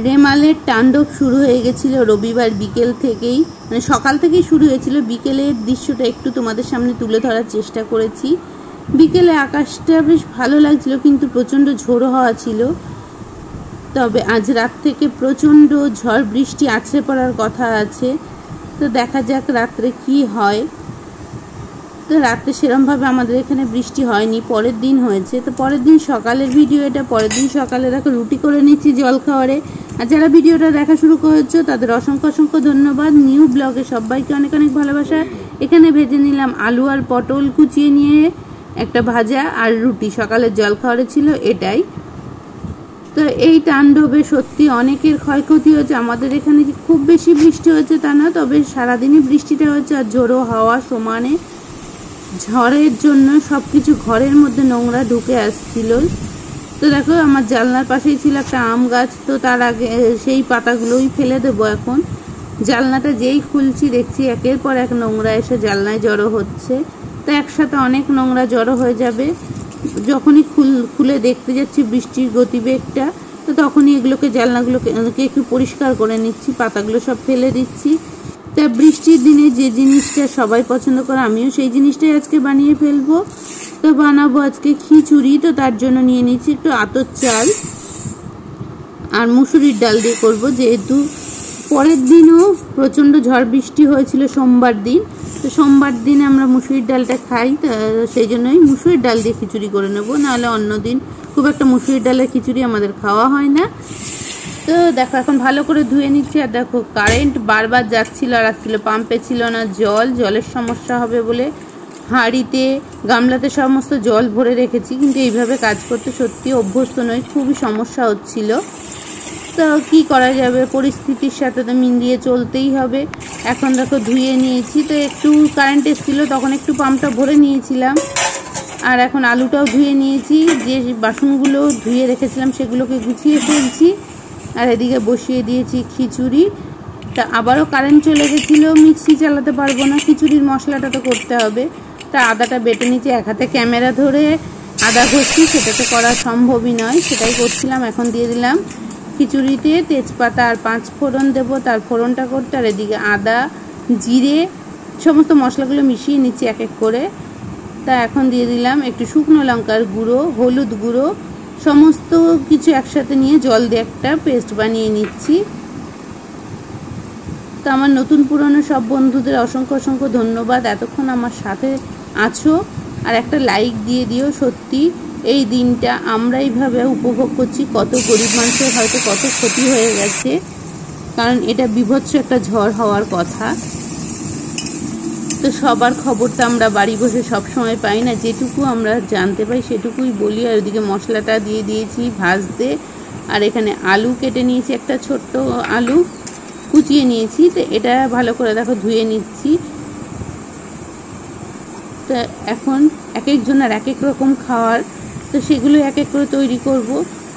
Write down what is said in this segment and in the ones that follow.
রেমালের তাণ্ডব শুরু হয়ে গেছিল রবিবার বিকেল থেকেই, মানে সকাল থেকেই শুরু হয়েছিল। বিকেলের দৃশ্যটা একটু তোমাদের সামনে তুলে ধরার চেষ্টা করেছি। বিকেলে আকাশটা বেশ ভালো লাগছিল, কিন্তু প্রচণ্ড ঝোড়ো হাওয়া ছিল। তবে আজ রাত থেকে প্রচণ্ড ঝড় বৃষ্টি আছড়ে পড়ার কথা আছে। তো দেখা যাক রাত্রে কি হয়। তো রাত্রে সেরমভাবে আমাদের এখানে বৃষ্টি হয়নি, পরের দিন হয়েছে। তো পরের দিন সকালের ভিডিও এটা। পরের দিন সকালে দেখো রুটি করে নিচ্ছি জল খাওয়ারে। আর যারা ভিডিওটা দেখা শুরু করেছো তাদের অসংখ্য অসংখ্য ধন্যবাদ। নিউ ব্লগে সবাইকে অনেক অনেক ভালোবাসা। এখানে ভেজে নিলাম আলু আর পটল কুচিয়ে নিয়ে একটা ভাজা, আর রুটি সকালের জল খাওয়ারে ছিল এটাই। তো এই তাণ্ডবে সত্যি অনেকের ক্ষয়ক্ষতি হয়েছে। আমাদের এখানে খুব বেশি বৃষ্টি হয়েছে তা না, তবে সারাদিনই বৃষ্টিটা হয়েছে। আর ঝোড়ো হাওয়া সমানে, ঝড়ের জন্য সব কিছু ঘরের মধ্যে নোংরা ঢুকে আসছিল। তো দেখো আমার জানলার পাশেই ছিল একটা আম গাছ, তো তার আগে সেই পাতাগুলোই ফেলে দেবো এখন। জানলাটা যেই খুলছি দেখছি একের পর এক নোংরা এসে জানলায় জড়ো হচ্ছে। তো একসাথে অনেক নোংরা জড়ো হয়ে যাবে। যখনই খুলে দেখতে যাচ্ছি বৃষ্টির গতিবেগটা, তো তখনই এগুলোকে জানলাগুলোকে একটু পরিষ্কার করে নিচ্ছি, পাতাগুলো সব ফেলে দিচ্ছি। তা বৃষ্টির দিনে যে জিনিসটা সবাই পছন্দ করে, আমিও সেই জিনিসটাই আজকে বানিয়ে ফেলবো। তো বানাবো আজকে খিচুড়ি। তো তার জন্য নিয়ে নিচ্ছি একটু আতর চাল আর মুসুরির ডাল দিয়ে করব, যেহেতু পরের দিনও প্রচণ্ড ঝড় বৃষ্টি হয়েছিল সোমবার দিন। তো সোমবার দিন আমরা মুসুরির ডালটা খাই, সেই জন্যই মুসুরির ডাল দিয়ে খিচুড়ি করে নেবো। নাহলে অন্য দিন খুব একটা মুসুরির ডালের খিচুড়ি আমাদের খাওয়া হয় না। তো দেখো এখন ভালো করে ধুয়ে নিচ্ছি। আর দেখো কারেন্ট বারবার যাচ্ছিল আর আসছিল, পাম্পে ছিল না জল, জলের সমস্যা হবে বলে হাঁড়িতে গামলাতে সমস্ত জল ভরে রেখেছি। কিন্তু এইভাবে কাজ করতে সত্যি অভ্যস্ত নয়, খুবই সমস্যা হচ্ছিল। তো কি করা যাবে, পরিস্থিতির সাথে তো মিলিয়ে চলতেই হবে। এখন দেখো ধুয়ে নিয়েছি। তো একটু কারেন্ট এসেছিলো তখন একটু পাম্পটা ভরে নিয়েছিলাম। আর এখন আলুটাও ধুয়ে নিয়েছি, যে বাসনগুলো ধুয়ে রেখেছিলাম সেগুলোকে গুছিয়ে ফেলছি। আর এদিকে বসিয়ে দিয়েছি খিচুড়ি। তা আবারও কারেন্ট চলে গেছিলো, মিক্সি চালাতে পারবো না, খিচুড়ির মশলাটা তো করতে হবে। তা আদাটা বেটে নিচ্ছি, এক হাতে ক্যামেরা ধরে আদা ঘষছি, সেটা তো করা সম্ভবই নয়, সেটাই করছিলাম। এখন দিয়ে দিলাম খিচুড়িতে তেজপাতা আর 5 ফোড়ন দেবো, তার ফোড়নটা করতে। আর এদিকে আদা জিরে সমস্ত মশলাগুলো মিশিয়ে নিচ্ছি এক এক করে। তা এখন দিয়ে দিলাম একটু শুকনো লঙ্কার গুঁড়ো, হলুদ গুঁড়ো, সমস্ত কিছু একসাথে নিয়ে জল দিয়ে একটা পেস্ট বানিয়ে নিচ্ছি। তো আমার নতুন পুরনো সব বন্ধুদের অসংখ্য অসংখ্য ধন্যবাদ, এতক্ষণ আমার সাথে আছো। আর একটা লাইক দিয়ে দিও। সত্যি এই দিনটা আমরা এইভাবে উপভোগ করছি, কত গরিব মানুষের হয়তো কত ক্ষতি হয়ে গেছে, কারণ এটা বিভৎস একটা ঝড় হওয়ার কথা। তো সবার খবরটা আমরা বাড়ি বসে সব সময় পাই না, যেটুকু আমরা জানতে পাই সেটুকুই বলি। আর ওদিকে মশলাটা দিয়ে দিয়েছি ভাজতে। আর এখানে আলু কেটে নিয়েছি, একটা ছোট্ট আলু কুচিয়ে নিয়েছি। তো এটা ভালো করে দেখো ধুয়ে নিচ্ছি। তো এখন এক একজনের এক এক রকম খাওয়ার, তো সেগুলো এক এক করে তৈরি করব।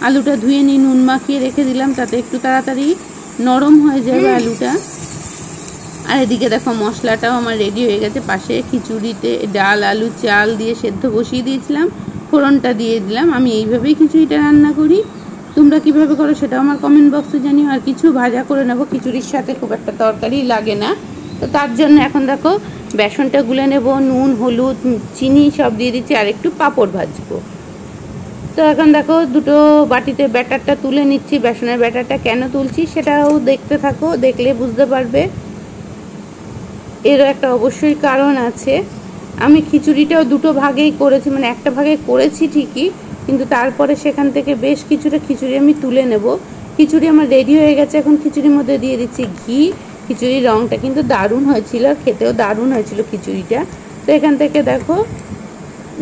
আলুটা ধুয়ে নিয়ে নুন মাখিয়ে রেখে দিলাম, তাতে একটু তাড়াতাড়ি নরম হয়ে যাবে আলুটা। আর এদিকে দেখো মশলাটাও আমার রেডি হয়ে গেছে। পাশে খিচুড়িতে ডাল আলু চাল দিয়ে সেদ্ধ বসিয়ে দিয়েছিলাম, ফোড়নটা দিয়ে দিলাম। আমি এইভাবেই খিচুড়িটা রান্না করি, তোমরা কিভাবে করো সেটাও আমার কমেন্ট বক্সে জানিও। আর কিছু ভাজা করে নেবো, খিচুড়ির সাথে খুব একটা তরকারি লাগে না। তো তার জন্য এখন দেখো বেসনটা গুলে নেব, নুন হলুদ চিনি সব দিয়ে দিচ্ছি, আর একটু পাঁপড় ভাজবো। তো এখন দেখো দুটো বাটিতে ব্যাটারটা তুলে নিচ্ছি। বেসনের ব্যাটারটা কেন তুলছি সেটাও দেখতে থাকো, দেখলে বুঝতে পারবে। এরও একটা অবশ্যই কারণ আছে। আমি খিচুড়িটাও দুটো ভাগেই করেছি, মানে একটা ভাগে করেছি ঠিকই, কিন্তু তারপরে সেখান থেকে বেশ কিছুটা খিচুড়ি আমি তুলে নেব। খিচুড়ি আমার রেডি হয়ে গেছে, এখন খিচুড়ির মধ্যে দিয়ে দিচ্ছি ঘি। খিচুড়ির রঙটা কিন্তু দারুণ হয়েছিল, খেতেও দারুণ হয়েছিল খিচুড়িটা। তো এখান থেকে দেখো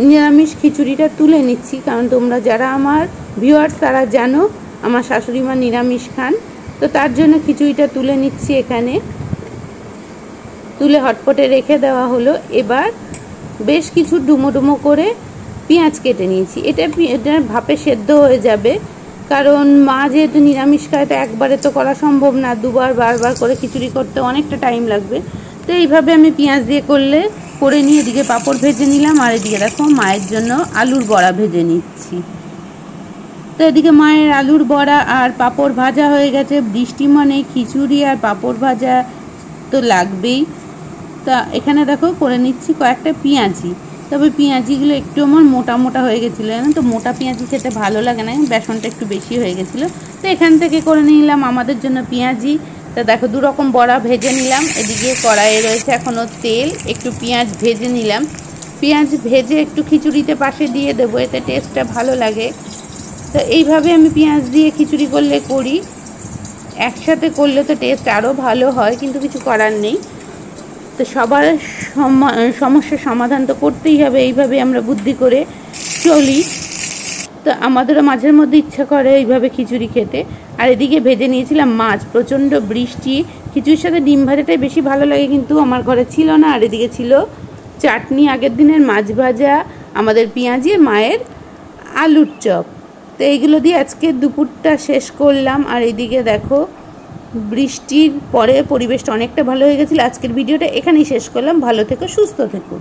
নিরামিষ খিচুড়িটা তুলে নিচ্ছি, কারণ তোমরা যারা আমার ভিউয়ার্স তারা জানো আমার শাশুড়ি মা নিরামিষ খান। তো তার জন্য খিচুড়িটা তুলে নিচ্ছি। এখানে তুলে হটপটে রেখে দেওয়া হলো। এবার বেশ কিছু ডুমো ডুমো করে পেঁয়াজ কেটে নিয়েছি। এটা ভাপে সেদ্ধ হয়ে যাবে, কারণ মা যেহেতু নিরামিষ খায়, তো একবারে তো করা সম্ভব না, দুবার বারবার করে খিচুড়ি করতে অনেকটা টাইম লাগবে। তো এইভাবে আমি পেঁয়াজ দিয়ে করে নিয়ে এদিকে পাঁপড় ভেজে নিলাম। আর এদিকে দেখো মায়ের জন্য আলুর বড়া ভেজে নিচ্ছি। তো এদিকে মায়ের আলুর বড়া আর পাঁপড় ভাজা হয়ে গেছে। বৃষ্টি মানে খিচুড়ি আর পাঁপড় ভাজা তো লাগবেই। তা এখানে দেখো করে নিচ্ছি কয়েকটা পেঁয়াজি। তবে পেঁয়াজিগুলো একটু আমার মোটা মোটা হয়ে গেছিলো, তো মোটা পেঁয়াজি খেতে ভালো লাগে না, বেসনটা একটু বেশি হয়ে গেছিলো। তো এখান থেকে করে নিলাম আমাদের জন্য পেঁয়াজি। তা দেখো দুরকম বড়া ভেজে নিলাম। এদিকে কড়াইয়ে রয়েছে এখনও তেল, একটু পেঁয়াজ ভেজে নিলাম। পেঁয়াজ ভেজে একটু খিচুড়িতে পাশে দিয়ে দেবো, এতে টেস্টটা ভালো লাগে। তো এইভাবে আমি পেঁয়াজ দিয়ে খিচুড়ি করলে করি, একসাথে করলে তো টেস্ট আরও ভালো হয়, কিন্তু কিছু করার নেই। তো সবার সমস্যার সমাধান তো করতেই হবে, এইভাবে আমরা বুদ্ধি করে চলি। তো আমাদেরও মাঝের মধ্যে ইচ্ছা করে এইভাবে খিচুড়ি খেতে। আর এদিকে ভেজে নিয়েছিলাম মাছ, প্রচণ্ড বৃষ্টি, খিচুড়ির সাথে ডিম ভাজাটাই বেশি ভালো লাগে, কিন্তু আমার ঘরে ছিল না। আর এদিকে ছিল চাটনি, আগের দিনের মাছ ভাজা, আমাদের পেঁয়াজি, মায়ের আলুর চপ। তো এইগুলো দিয়ে আজকে দুপুরটা শেষ করলাম। আর এইদিকে দেখো বৃষ্টির পরে পরিবেশটা অনেকটা ভালো হয়ে গেছিলো। আজকের ভিডিওটা এখানেই শেষ করলাম। ভালো থেকো, সুস্থ থেকো।